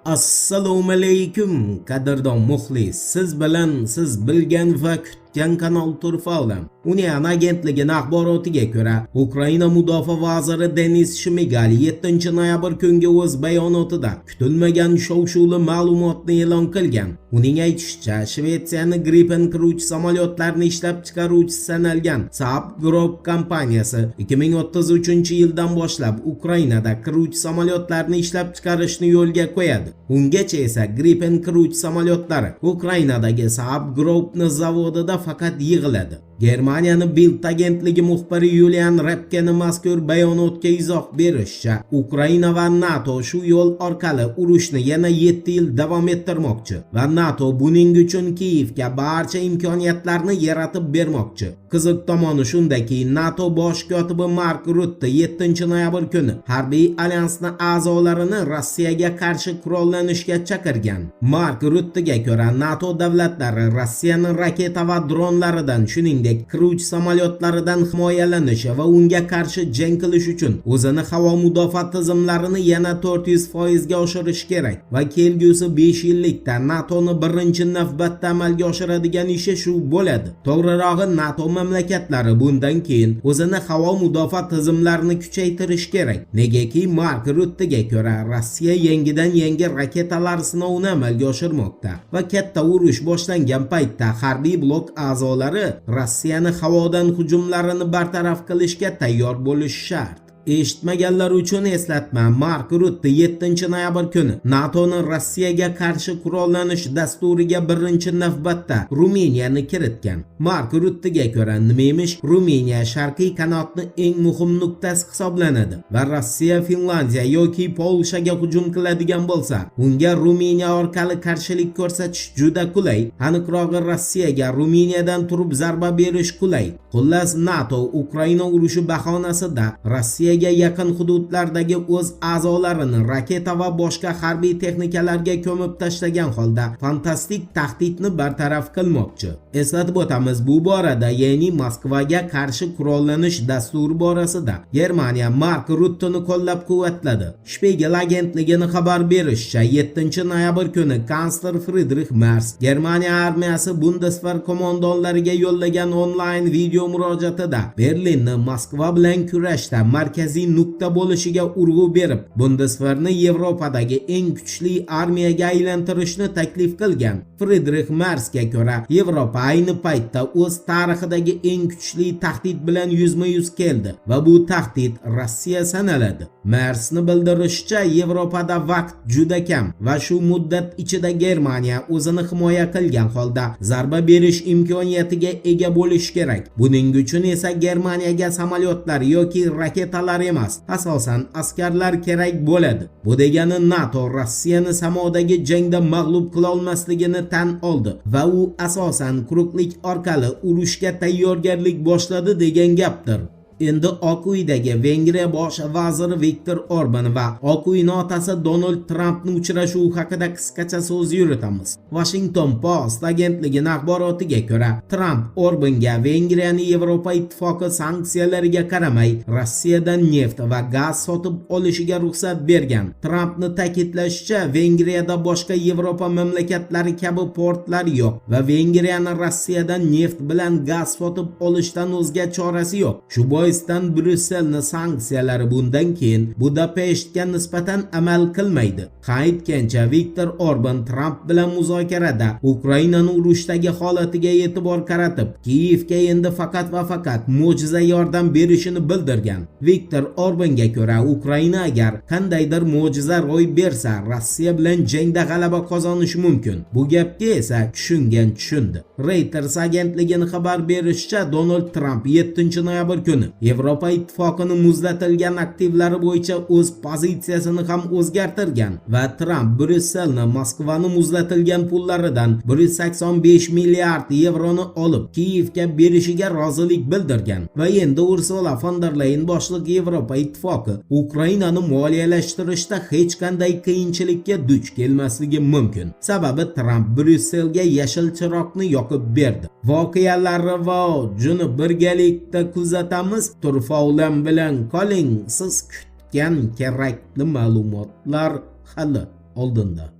Assalomu alaykum qadrdon muxlis. Siz bilan siz bilgan va kutgan kanal Turfa. Union agentligining axborotiga ko'ra, Ukraina mudofaa vaziri Denis Shmigal 7 noyabr kungi o'z bayonotida kutilmagan shov-shuvli ma'lumotni e'lon qilgan. Uning aytishicha, Shvetsiyaning Gripen qiruvchi samolyotlarni ishlab chiqaruvchisi sanalgan Saab Group kompaniyasi 2033-yildan boshlab Ukrainada qiruvchi samolyotlarni ishlab chiqarishni yo'lga qo'yadi. Ungacha esa Gripen qiruvchi samolyotlari Ukrainadagi Saab Group'ning zavodida faqat yig'iladi. Germaniyaning Bild agentligi muxbiri Julian Repkening mazkur bayonotga izoh berishicha, Ukraina va NATO shu yo'l orqali urushni yana 7 yil davom ettirmoqchi va NATO buning uchun Kiyevga barcha imkoniyatlarni yaratib bermoqchi. Qiziq tomoni shundaki, NATO bosh kotibi Mark Rutte 7 noyabr kuni harbiy alyansning a'zolarini Rossiyaga qarshi qurollanishga chaqirgan. Mark Ruttega ko'ra, NATO davlatlari Rossiyaning raketa va dronlaridan, shuningdek qiruvchi samolyotlaridan himoyalanishi va unga qarshi jang qilish uchun o'zini havo mudofaa tizimlarini yana 400% ga oshirish kerak va kelgusi 5 yillikda NATOning birinchi navbatda amalga oshiradigan ishi shu bo'ladi. To'g'rirog'i, NATO mamlakatlari bundan keyin o'zini havo mudofaa tizimlarini kuchaytirish kerak. Negaki Mark Ruttega ko'ra, Rossiya yangi raketalar sinovini amalga oshirmoqda va katta urush boshlangan paytda harbiy blok a'zolari Rossiyani havodan hujumlarini bartaraf qilishga tayyor bo'lishi shart. Eshitmaganlar uchun eslatma. Mark Rutte 7 noyabr kuni NATOning Rossiyaga qarshi qurollanish dasturiga birinchi navbatda Ruminiyani kiritgan. Mark Ruttega ko'ra, nima Ruminiya sharqiy qanotning eng muhim nuqtasi hisoblanadi va Rossiya, Finlandiya yoki Polshaga hujum qiladigan bo'lsa, unga Ruminiya orqali qarshilik ko'rsatish juda qulay. Aniqrog'i, Rossiyaga Ruminiyadan turib zarba berish qulay. Xullas, NATO Ukraina urushi bahonasida Rossiya yaqin hududlardagi o'z a'zolarini raketa va boshqa harbiy texnikalarga ko'mib tashlagan holda fantastik tahdidni bartaraf qilmoqchi. Eslatib o'tamiz, bu borada, ya'ni Moskvaga qarshi qurollanish dasturi borasida Germaniya Mark Rutteni qo'llab-quvvatladi. Spiegel agentligining xabar berishicha, 7 noyabr kuni kansler Friedrich Merz Germaniya armiyasi Bundeswehr qo'mondonlariga yo'llagan onlayn video murojaatida Berlinni Moskva bilan kurashda markaziy nuqta bo'lishiga urg'u berib, Bundeswehrni Yevropadagi eng kuchli armiyaga aylantirishni taklif qilgan. Friedrich Merzga ko'ra, Yevropa ayni paytda o'z tarixidagi eng kuchli tahdid bilan yuzma-yuz keldi va bu tahdid Rossiya sanaladi. Merzning bildirishicha, Yevropada vaqt juda kam va shu muddat ichida Germaniya o'zini himoya qilgan holda zarba berish imkoniyatiga ega bo'lishi kerak. Buning uchun esa Germaniyaga samolyotlar yoki raketalar emas, asosan askarlar kerak bo'ladi. Bu degani NATO Rossiyani samodagi jangda mag'lub qila olmasligini tan oldi va u asosan quruqlik orqali urushga tayyorgarlik boshladi degan gapdir. Endi Oq uydagi Vengriya bosh vaziri Viktor Orban va Oq uyning otasi Donald Trampning uchrashuvi haqida qisqacha so'z yuritamiz. Washington Post agentligining axborotiga ko'ra, Tramp Orbanga Vengriyaning Yevropa ittifoqi sanksiyalariga qaramay Rossiyadan neft va gaz sotib olishiga ruxsat bergan. Trampning ta'kidlashicha, Vengriyada boshqa Yevropa mamlakatlari kabi portlar yo'q va Vengriyaning Rossiyadan neft bilan gaz sotib olishdan o'zga chorasi yo'q. Shu boisdan Brusselning sanksiyalari bundan keyin Budapeshtga nisbatan amal qilmaydi. Aytgancha, Viktor Orban Tramp bilan muzokarada Ukrainaning urushdagi holatiga e'tibor qaratib, Kiyevga endi faqat va faqat mo'jiza yordam berishini bildirgan. Viktor Orbanga ko'ra, Ukraina agar qandaydir mo'jiza ro'y bersa, Rossiya bilan jangda g'alaba qozonishi mumkin. Bu gapga esa tushungan tushundi. Reuters agentligining xabar berishicha, Donald Trump 7 noyabr kuni Yevropa ittifoqining muzlatilgan aktivlari bo'yicha o'z pozitsiyasini ham o'zgartirgan va Tramp Brusselni Moskvaning muzlatilgan pullaridan 185 milliard yevroni olib Kiyevga berishiga rozilik bildirgan va endi Ursula von der Leyen boshliq Yevropa ittifoqi Ukrainani moliyalashtirishda hech qanday qiyinchilikka duch kelmasligi mumkin. Sababi Tramp Brusselga yashil chiroqni yoqib berdi. Voqealarni va juni birgalikda kuzatamiz. Turfa bilan qoling. Siz kutgan kerakli ma'lumotlar hali oldinda.